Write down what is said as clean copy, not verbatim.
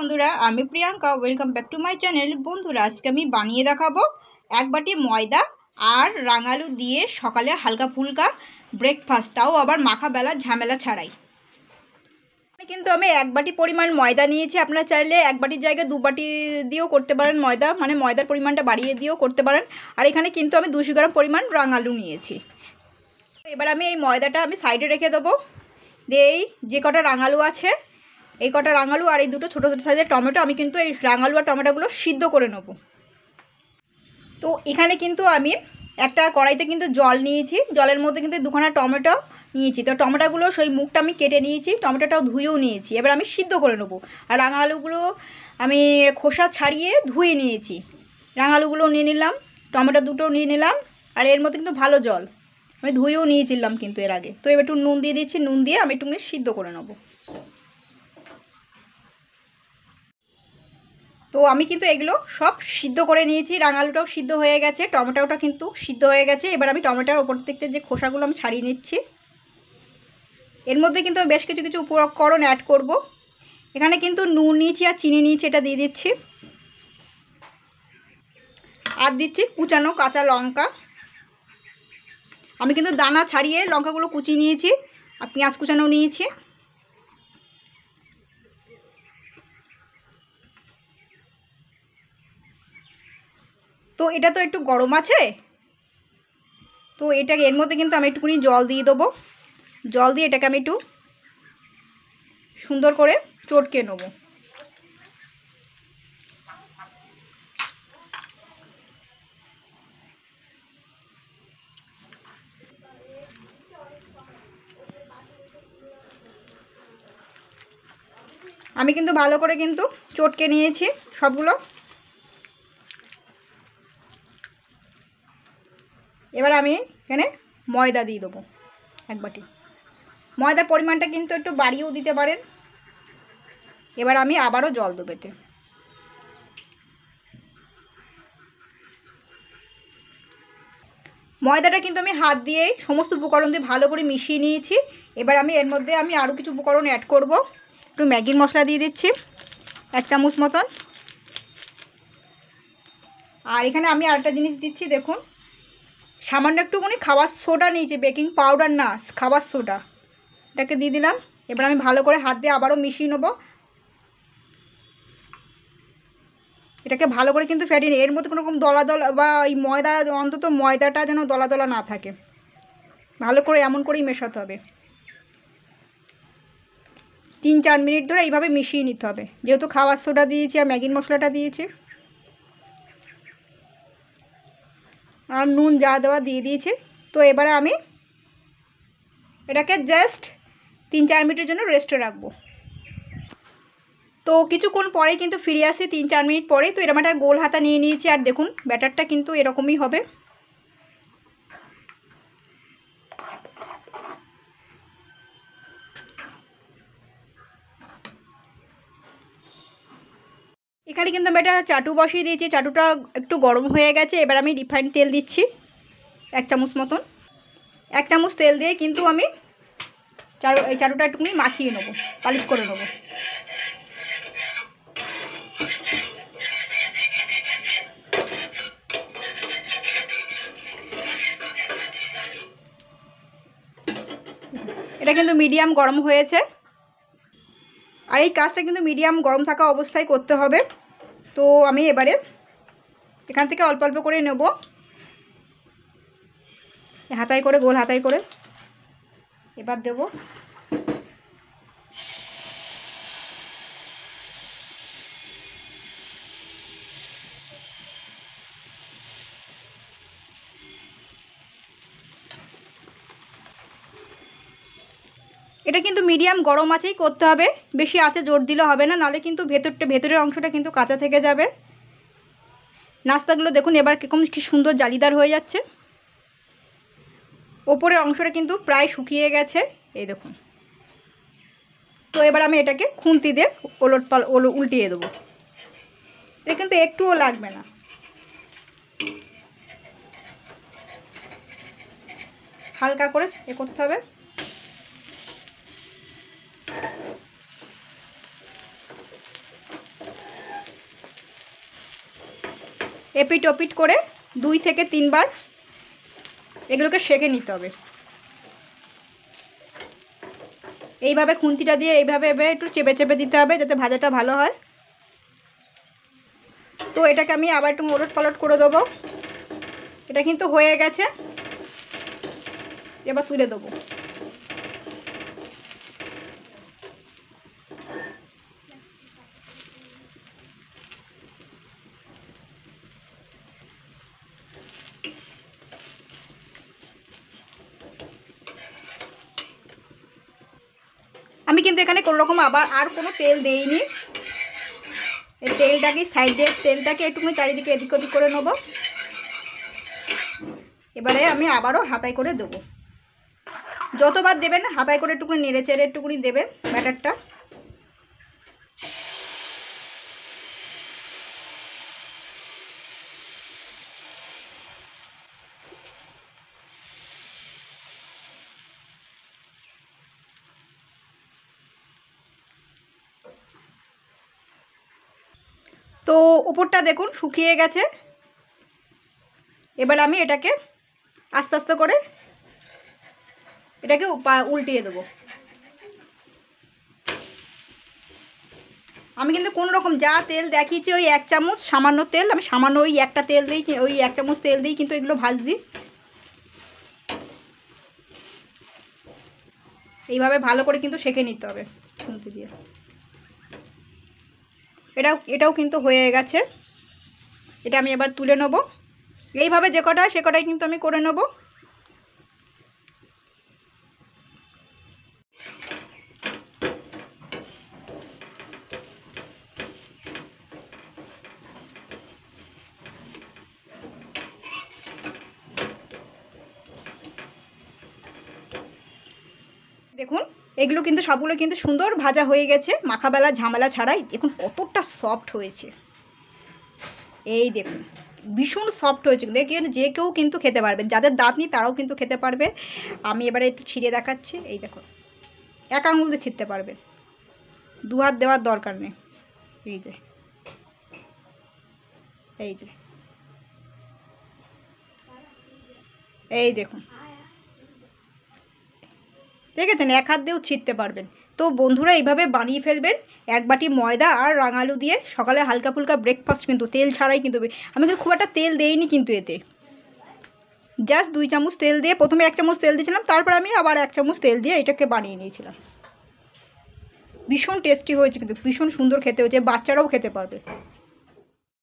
বন্ধুরা, আমি Priyanka. Welcome back to my channel. বন্ধুরা, আজকে আমি বানিয়ে দেখাবো এক বাটি ময়দা আর রাঙালু দিয়ে সকালে হালকা ফুলকা ব্রেকফাস্ট, তাও আবার মাখা বেলার ঝামেলা ছাড়াই। কিন্তু আমি এক বাটি পরিমাণ ময়দা নিয়েছি। আপনারা চাইলে এক বাটির জায়গায় দু বাটি দিয়েও করতে পারেন ময়দা, মানে ময়দার পরিমাণটা বাড়িয়ে দিয়েও করতে পারেন। আর এখানে কিন্তু আমি 200 গ্রাম পরিমাণ রাঙালু নিয়েছি। এবার আমি এই ময়দাটা আমি সাইডে রেখে দেবো। দিয়ে এই যে কটা রাঙালু আছে, এই কটা রাঙালু আর এই দুটো ছোটো ছোটো সাইজের টমেটো, আমি কিন্তু এই রাঙালু আর টমেটোগুলো সিদ্ধ করে নেব। তো এখানে কিন্তু আমি একটা কড়াইতে কিন্তু জল নিয়েছি, জলের মধ্যে কিন্তু দুখানা টমেটো নিয়েছি। তো টমেটোগুলো সেই মুখটা আমি কেটে নিয়েছি, টমেটোটাও ধুয়েও নিয়েছি। এবার আমি সিদ্ধ করে নেব। আর রাঙালুগুলো আমি খোসা ছাড়িয়ে ধুয়ে নিয়েছি। রাঙালুগুলো নিয়ে নিলাম, টমেটো দুটো নিয়ে নিলাম। আর এর মধ্যে কিন্তু ভালো জল, আমি ধুয়েও নিয়েছিলাম কিন্তু এর আগে। তো এবার একটু নুন দিয়ে দিচ্ছি, নুন দিয়ে আমি একটু সিদ্ধ করে নেব। তো আমি কিন্তু এগুলো সব সিদ্ধ করে নিয়েছি। রাঙালুটাও সিদ্ধ হয়ে গেছে, টমেটোটা কিন্তু সিদ্ধ হয়ে গেছে। এবার আমি টমেটোর ওপর থেকে যে খোসাগুলো আমি ছাড়িয়ে নিচ্ছি। এর মধ্যে কিন্তু বেশ কিছু কিছু উপকরণ অ্যাড করব। এখানে কিন্তু নুন নিয়েছি আর চিনি নিয়েছি, এটা দিয়ে দিচ্ছি। আর দিচ্ছি কুচানো কাঁচা লঙ্কা। আমি কিন্তু দানা ছাড়িয়ে লঙ্কাগুলো কুচিয়ে নিয়েছি, আর পেঁয়াজ কুচানো নিয়েছি। তো এটা তো একটু গরম আছে, তো এটাকে এর মধ্যে কিন্তু আমি একটুখানি জল দিয়ে দেবো। জল দিয়ে এটাকে আমি একটু সুন্দর করে চটকে নেব। আমি কিন্তু ভালো করে কিন্তু চটকে নিয়েছি সবগুলো। এবার আমি এখানে ময়দা দিয়ে দেবো এক বাটি। ময়দার পরিমাণটা কিন্তু একটু বাড়িয়েও দিতে পারেন। এবার আমি আবারও জল দেবো এতে। ময়দাটা কিন্তু আমি হাত দিয়েই সমস্ত উপকরণ দিয়ে ভালো করে মিশিয়ে নিয়েছি। এবার আমি এর মধ্যে আমি আরও কিছু উপকরণ অ্যাড করব। একটু ম্যাগির মশলা দিয়ে দিচ্ছি 1 চামচ মতন। আর এখানে আমি আরেকটা জিনিস দিচ্ছি, দেখুন, সামান্য একটুখানি খাবার সোডা নিয়েছি, বেকিং পাউডার না, খাবার সোডা, এটাকে দিয়ে দিলাম। এবার আমি ভালো করে হাত দিয়ে আবারও মিশিয়ে নেবো। এটাকে ভালো করে কিন্তু ফেটিয়ে নিই। এর মধ্যে কোনো রকম দলা দলা বা এই ময়দা, অন্তত ময়দাটা যেন দলা দলা না থাকে, ভালো করে এমন করেই মেশাতে হবে। 3-4 মিনিট ধরে এইভাবে মিশিয়ে নিতে হবে, যেহেতু খাবার সোডা দিয়েছি আর ম্যাগির মশলাটা দিয়েছি। আর নুন যা দেওয়া দিয়ে দিয়েছি। তো এবারে আমি এটাকে জাস্ট 3-4 মিনিটের জন্য রেস্টে রাখবো। তো কিছুক্ষণ পরেই কিন্তু ফিরে আসি, 3-4 মিনিট পরেই। তো এরকম একটা গোল হাতা নিয়ে নিয়েছি, আর দেখুন ব্যাটারটা কিন্তু এরকমই হবে। এখানে কিন্তু আমি একটা চাটু বসিয়ে দিয়েছি, চাটুটা একটু গরম হয়ে গেছে। এবার আমি রিফাইন্ড তেল দিচ্ছি 1 চামচ মতন। 1 চামচ তেল দিয়ে কিন্তু আমি এই চাটুটা একটুখানি মাখিয়ে নেবো, পালিশ করে নেবো। এটা কিন্তু মিডিয়াম গরম হয়েছে, আর এই কাজটা কিন্তু মিডিয়াম গরম থাকা অবস্থায় করতে হবে। তো আমি এবারে এখান থেকে অল্প অল্প করে নেব, হাতায় করে, গোল হাতায় করে এবার দেব। এটা কিন্তু মিডিয়াম গরম আঁচেই করতে হবে, বেশি আঁচে জোর দিলে হবে না, নাহলে কিন্তু ভেতরের অংশটা কিন্তু কাঁচা থেকে যাবে। নাস্তাগুলো দেখুন এবার কীরকম কি সুন্দর জালিদার হয়ে যাচ্ছে। ওপরের অংশটা কিন্তু প্রায় শুকিয়ে গেছে, এই দেখুন। তো এবার আমি এটাকে খুন্তি দিয়ে উল্টিয়ে দেবো। এটা কিন্তু একটুও লাগবে না, হালকা করে করতে হবে। এপিট ওপিট করে 2 থেকে 3 বার এগুলোকে সেঁকে নিতে হবে। এইভাবে খুন্তিটা দিয়ে এইভাবে একটু চেপে চেপে দিতে হবে যাতে ভাজাটা ভালো হয়। তো এটাকে আমি আবার একটু ওলট পালট করে দেবো। এটা কিন্তু হয়ে গেছে, এবার তুলে দেবো। আমি কিন্তু এখানে কোনো রকম আবার আর কোনো তেল দেইনি। এই তেলটাকে সাইডে তেলটাকে একটুখানি চারিদিকে এদিক ওদিক করে নেবো। এবারে আমি আবারও হাতায় করে দেবো। যতবার দেবেন হাতায় করে একটুখানি নেড়ে চেড়ে একটুখানি দেবেন ব্যাটারটা। তো উপরটা দেখুন শুকিয়ে গেছে। এবার আমি এটাকে আস্তে আস্তে করে এটাকে উল্টিয়ে দেবো। আমি কিন্তু কোনো রকম যা তেল দেখিয়েছি ওই 1 চামচ সামান্য তেল, আমি সামান্য ওই একটা তেল দিই, ওই 1 চামচ তেল দিই কিন্তু এগুলো ভাজছি। এইভাবে ভালো করে কিন্তু সেঁকে নিতে হবে খুন্তি দিয়ে। এটাও কিন্তু হয়ে গেছে। এটা আমি এবার তুলে নেব। এইভাবে যে কটা সে কটাই কিন্তু আমি করে নেব। দেখুন এগুলো কিন্তু সবগুলো কিন্তু সুন্দর ভাজা হয়ে গেছে, মাখাবেলা ঝামেলা ছাড়াই। দেখুন কতটা সফট হয়েছে, এই দেখুন ভীষণ সফট হয়েছে। দেখেন যে কেউ কিন্তু খেতে পারবে, যাদের দাঁত নেই তারাও কিন্তু খেতে পারবে। আমি এবারে একটু ছিঁড়ে দেখাচ্ছি। এই দেখো 1 আঙুল দিয়ে ছিঁড়তে পারবে, 2 হাত দেওয়ার দরকার নেই। এই যে এই যে এই দেখুন দেখেছেন, 1 হাত দিয়েও ছিঁড়তে পারবেন। তো বন্ধুরা এইভাবে বানিয়ে ফেলবেন। 1 বাটি ময়দা আর রাঙালু দিয়ে সকালে হালকা ফুলকা ব্রেকফাস্ট, কিন্তু তেল ছাড়াই কিন্তু। আমি কিন্তু খুব একটা তেল দেইনি কিন্তু এতে, জাস্ট 2 চামচ তেল দিয়ে, প্রথমে 1 চামচ তেল দিয়েছিলাম, তারপর আমি আবার 1 চামচ তেল দিয়ে এটাকে বানিয়ে নিয়েছিলাম। ভীষণ টেস্টি হয়েছে কিন্তু, ভীষণ সুন্দর খেতে হয়েছে, বাচ্চারাও খেতে পারবে।